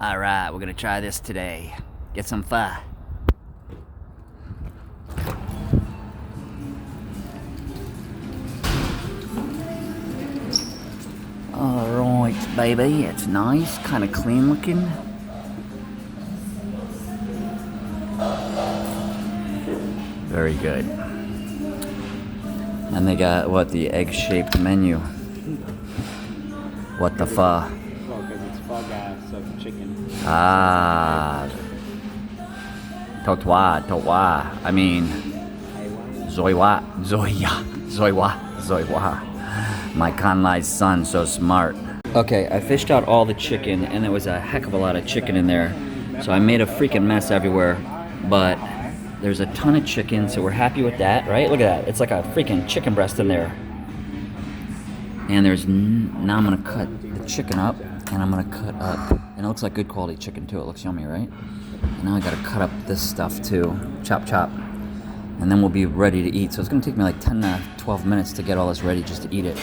All right, we're gonna try this today. Get some pho. All right, baby, it's nice, kind of clean looking. Very good. And they got what, the egg-shaped menu. What the pho? Well, because it's Pho Ga, so chicken. Ah, totwa. I mean, zoiwa. My Conlai's son, so smart. Okay, I fished out all the chicken, and there was a heck of a lot of chicken in there. So I made a freaking mess everywhere, but there's a ton of chicken, so we're happy with that, right? Look at that, it's like a freaking chicken breast in there. And there's, now I'm gonna cut the chicken up, and I'm gonna cut up, and it looks like good quality chicken too, it looks yummy, right? And now I gotta cut up this stuff too, chop. And then we'll be ready to eat. So it's gonna take me like 10 to 12 minutes to get all this ready just to eat it.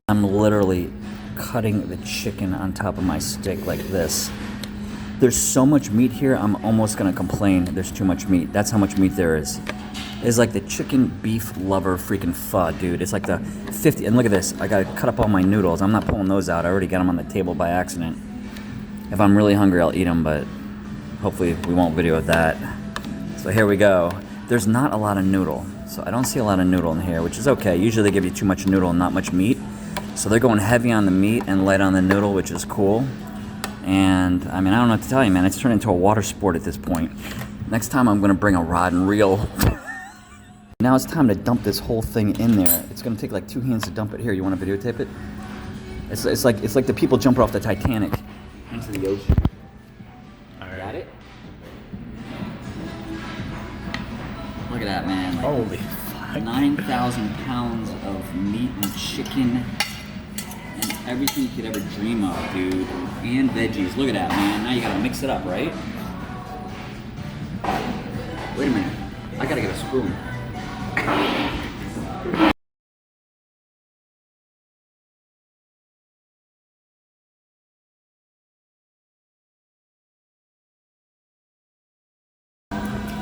I'm literally cutting the chicken on top of my stick like this. There's so much meat here, I'm almost gonna complain there's too much meat. That's how much meat there is. It's like the chicken beef lover freaking pho, dude. It's like the 50, and look at this. I gotta cut up all my noodles. I'm not pulling those out. I already got them on the table by accident. If I'm really hungry, I'll eat them, but hopefully we won't video that. So here we go. There's not a lot of noodle. So I don't see a lot of noodle in here, which is okay. Usually they give you too much noodle and not much meat. So they're going heavy on the meat and light on the noodle, which is cool. And I mean, I don't know what to tell you, man. It's turned into a water sport at this point. Next time I'm gonna bring a rod and reel. Now it's time to dump this whole thing in there. It's gonna take like 2 hands to dump it. Here, you wanna videotape it? It's like the people jumping off the Titanic into the ocean. All right. Got it? Look at that, man. Like, Holy fuck. 9,000 pounds of meat and chicken and everything you could ever dream of, dude. And veggies. Look at that, man. Now you gotta mix it up, right? Wait a minute. I gotta get a spoon.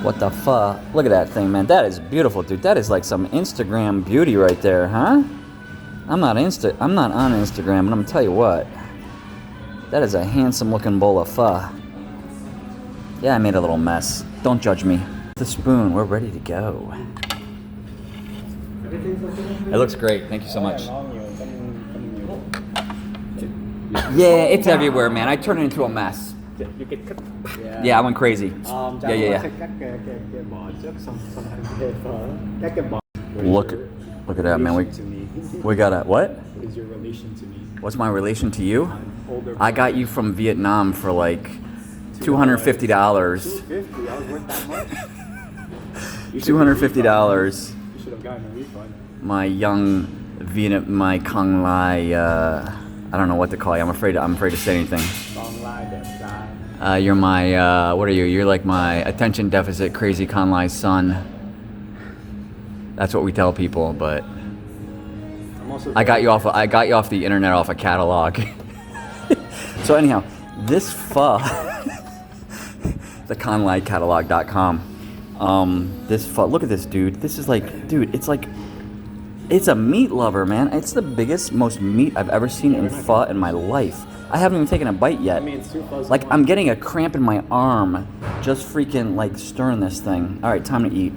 What the fuck? Look at that thing, man. That is beautiful, dude. That is like some Instagram beauty right there, huh? I'm not on Instagram, but I'm gonna tell you what. That is a handsome looking bowl of pho. Yeah, I made a little mess. Don't judge me. The spoon, we're ready to go. It looks great. Thank you so much. Yeah, it's everywhere, man. I turned it into a mess. Yeah, I went crazy. Yeah. Look at that, man. We got a what? What is your relation to me? What's my relation to you? I got you from Vietnam for like $250. $250? I was worth that much? $250. You should have gotten a refund. My my Kang Lai, I don't know what to call you. I'm afraid to say anything. You're my, what are you? You're like my attention deficit crazy Kang Lai's son. That's what we tell people, but I got you off the internet, off a catalog. So anyhow, this pho, the KangLaiCatalog.com. This pho, look at this, dude. This is like, dude, it's a meat lover, man. It's the biggest, most meat I've ever seen in pho in my life. I haven't even taken a bite yet. Like, I'm getting a cramp in my arm just freaking like stirring this thing. All right, time to eat.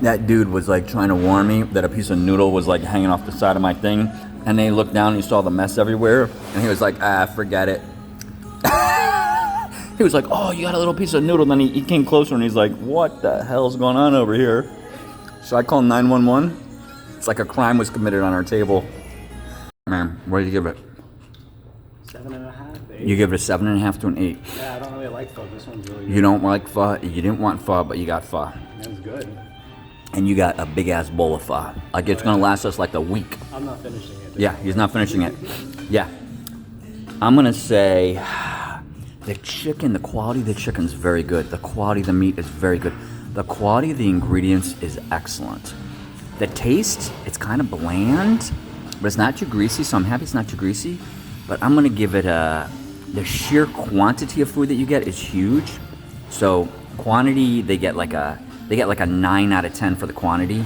That dude was like trying to warn me that a piece of noodle was like hanging off the side of my thing. And then he looked down and he saw the mess everywhere. And he was like, forget it. He was like, oh, you got a little piece of noodle. Then he came closer and he's like, what the hell's going on over here? So I called 911. It's like a crime was committed on our table. Man, what did you give it? 7.5. 8. You give it a 7.5 to an 8. Yeah, I don't really like pho. This one's really good. You don't like pho. You didn't want pho, but you got pho. It was good. And you got a big ass bowl of pho. Like it's gonna last us like a week. I'm not finishing it. Yeah, he's not finishing it. Yeah. I'm gonna say the chicken, the quality of the chicken's very good. The quality of the meat is very good. The quality of the ingredients is excellent. The taste, it's kind of bland, but it's not too greasy, so I'm happy it's not too greasy. But I'm gonna give it a the sheer quantity of food that you get is huge. So quantity, they get like a 9 out of 10 for the quantity.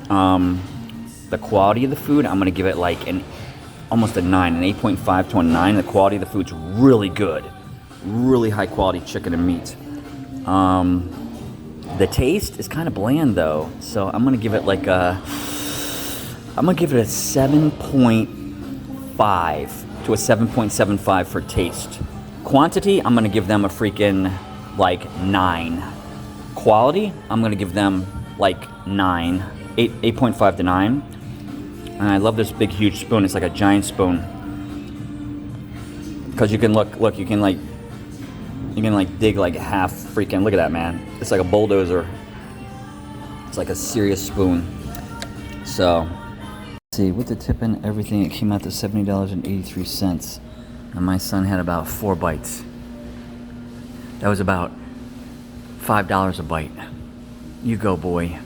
The quality of the food, I'm gonna give it like almost a 9, an 8.5 to a 9. The quality of the food's really good, really high quality chicken and meat. The taste is kind of bland though, so I'm gonna give it like a 7.5 to a 7.75 for taste. Quantity, I'm gonna give them a freaking like 9. Quality, I'm gonna give them like 9, 8.5 to 9. And I love this big huge spoon. It's like a giant spoon. Cause you can look, you can like dig like half freaking, look at that, man. It's like a bulldozer. It's like a serious spoon. So, let's see, with the tip and everything, it came out to $70.83. And my son had about 4 bites. That was about $5 a bite. You go, boy.